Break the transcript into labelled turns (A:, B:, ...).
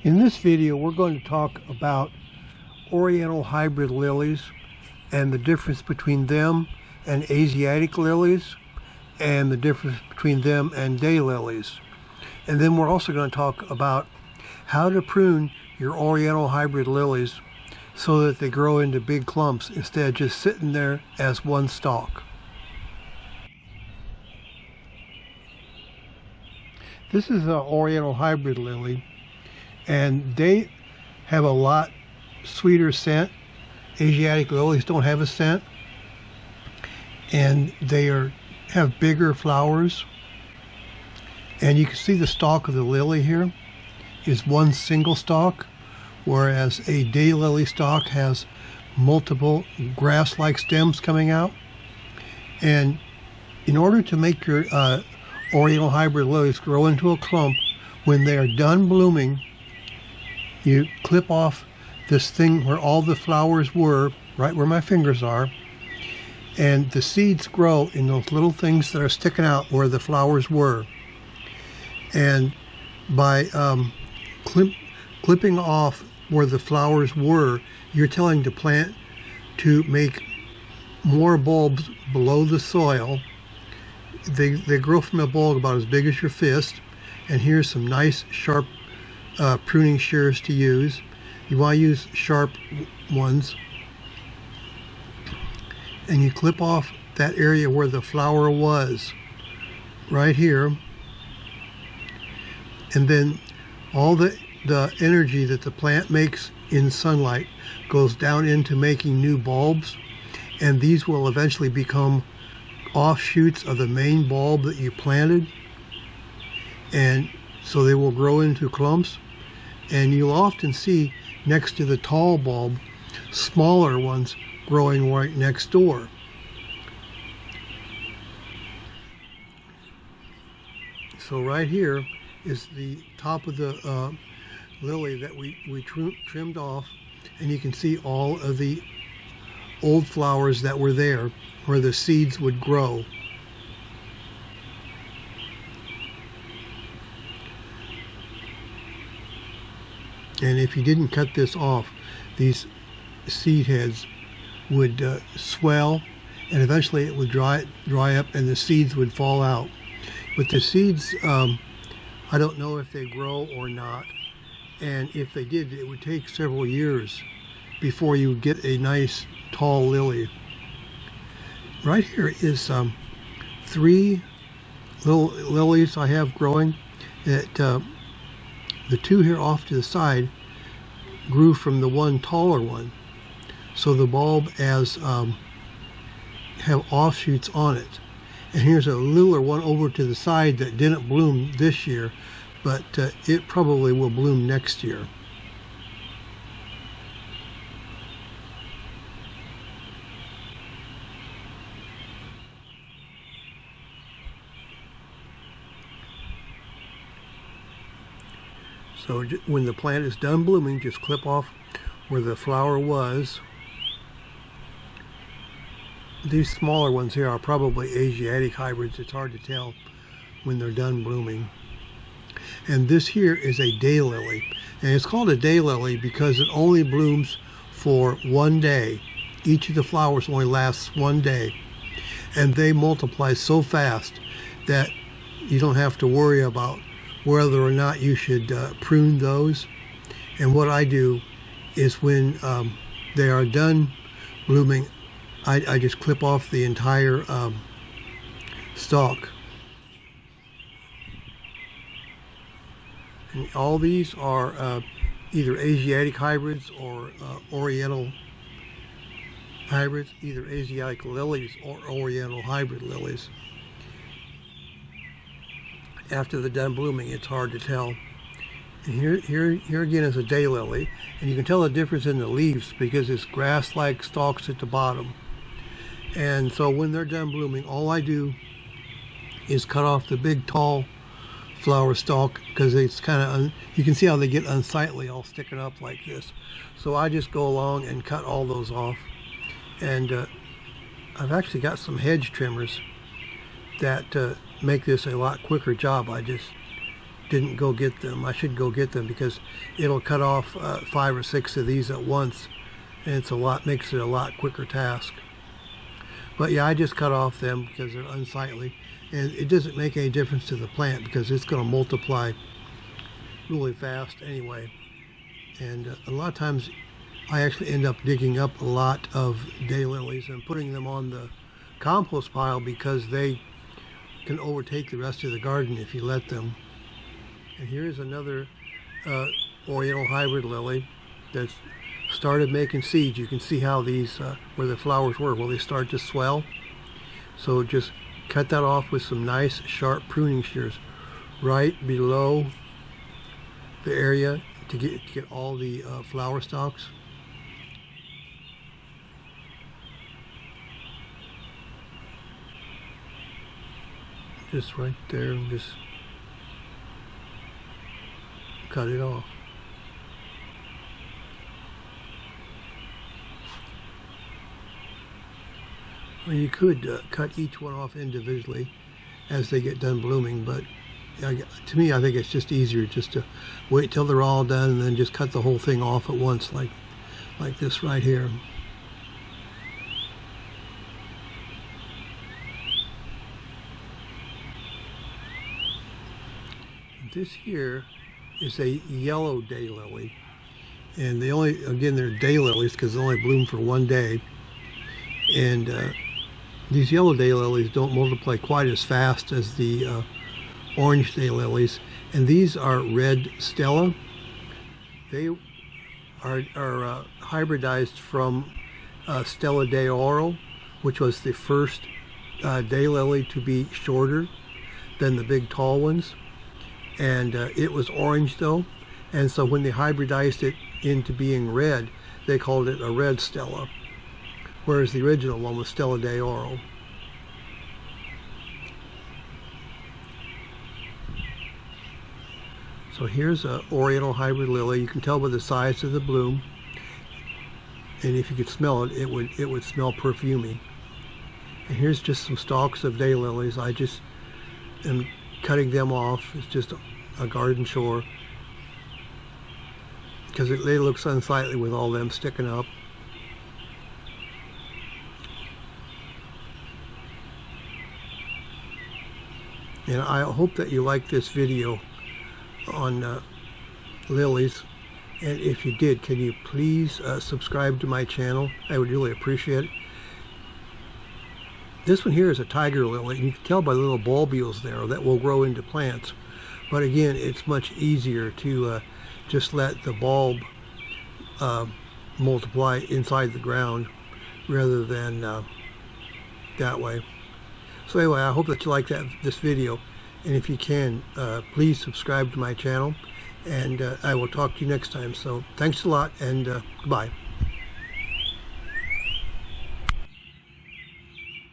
A: In this video, we're going to talk about Oriental hybrid lilies and the difference between them and Asiatic lilies and the difference between them and daylilies. And then we're also going to talk about how to prune your Oriental hybrid lilies so that they grow into big clumps instead of just sitting there as one stalk. This is an Oriental hybrid lily, and they have a lot sweeter scent. Asiatic lilies don't have a scent, and they have bigger flowers. And you can see the stalk of the lily here is one single stalk, whereas a daylily stalk has multiple grass-like stems coming out. And in order to make your Oriental hybrid lilies grow into a clump, when they are done blooming, you clip off this thing where all the flowers were, right where my fingers are, and the seeds grow in those little things that are sticking out where the flowers were. And by clipping off where the flowers were, you're telling the plant to make more bulbs below the soil. They grow from a bulb about as big as your fist, and here's some nice sharp pruning shears to use. You want to use sharp ones, and you clip off that area where the flower was, right here, and then all the energy that the plant makes in sunlight goes down into making new bulbs, and these will eventually become offshoots of the main bulb that you planted, and so they will grow into clumps. And you'll often see next to the tall bulb smaller ones growing right next door. So right here is the top of the lily that we trimmed off, and you can see all of the old flowers that were there where the seeds would grow. And if you didn't cut this off, these seed heads would swell, and eventually it would dry up and the seeds would fall out. But the seeds, I don't know if they grow or not, and if they did, it would take several years before you would get a nice tall lily. Right here is 3 little lilies I have growing. The 2 here off to the side grew from the one taller one, so the bulb have offshoots on it. And here's a littler one over to the side that didn't bloom this year, but it probably will bloom next year. So when the plant is done blooming, just clip off where the flower was. These smaller ones here are probably Asiatic hybrids. It's hard to tell when they're done blooming. And this here is a daylily. And it's called a daylily because it only blooms for one day. Each of the flowers only lasts one day. And they multiply so fast that you don't have to worry about whether or not you should prune those. And what I do is when they are done blooming, I just clip off the entire stalk. And all these are either Asiatic hybrids or Oriental hybrids, either Asiatic lilies or Oriental hybrid lilies. After they're done blooming, it's hard to tell. And here again is a daylily, and you can tell the difference in the leaves because it's grass-like stalks at the bottom. And so when they're done blooming, all I do is cut off the big tall flower stalk because it's kind of you can see how they get unsightly, all sticking up like this. So I just go along and cut all those off. And I've actually got some hedge trimmers that make this a lot quicker job. I just didn't go get them. I should go get them because it'll cut off 5 or 6 of these at once, and makes it a lot quicker task. But yeah, I just cut off them because they're unsightly, and it doesn't make any difference to the plant because it's going to multiply really fast anyway. And a lot of times I actually end up digging up a lot of daylilies and putting them on the compost pile because they can overtake the rest of the garden if you let them. And here's another Oriental hybrid lily that's started making seeds. You can see how these, where the flowers were, well, they start to swell. So just cut that off with some nice sharp pruning shears right below the area to get all the flower stalks. Just right there, and just cut it off. Well, you could cut each one off individually as they get done blooming, but to me, I think it's just easier just to wait till they're all done and then just cut the whole thing off at once, like this right here. This here is a yellow daylily, and they only, again, they're daylilies because they only bloom for one day. And these yellow daylilies don't multiply quite as fast as the orange daylilies, and these are red Stella. They are hybridized from Stella de Oro, which was the first daylily to be shorter than the big tall ones. And it was orange though, and so when they hybridized it into being red, they called it a red Stella, whereas the original one was Stella de Oro. So here's a Oriental hybrid lily. You can tell by the size of the bloom, and if you could smell it, it would smell perfumey. And here's just some stalks of daylilies. I just am cutting them off. It's just a garden chore because they look unsightly with all them sticking up. And I hope that you like this video on lilies, and if you did, can you please subscribe to my channel? I would really appreciate it. This one here is a tiger lily. You can tell by the little bulbules there that will grow into plants. But again, it's much easier to just let the bulb multiply inside the ground rather than that way. So anyway, I hope that you like this video. And if you can, please subscribe to my channel. And I will talk to you next time. So thanks a lot, and goodbye.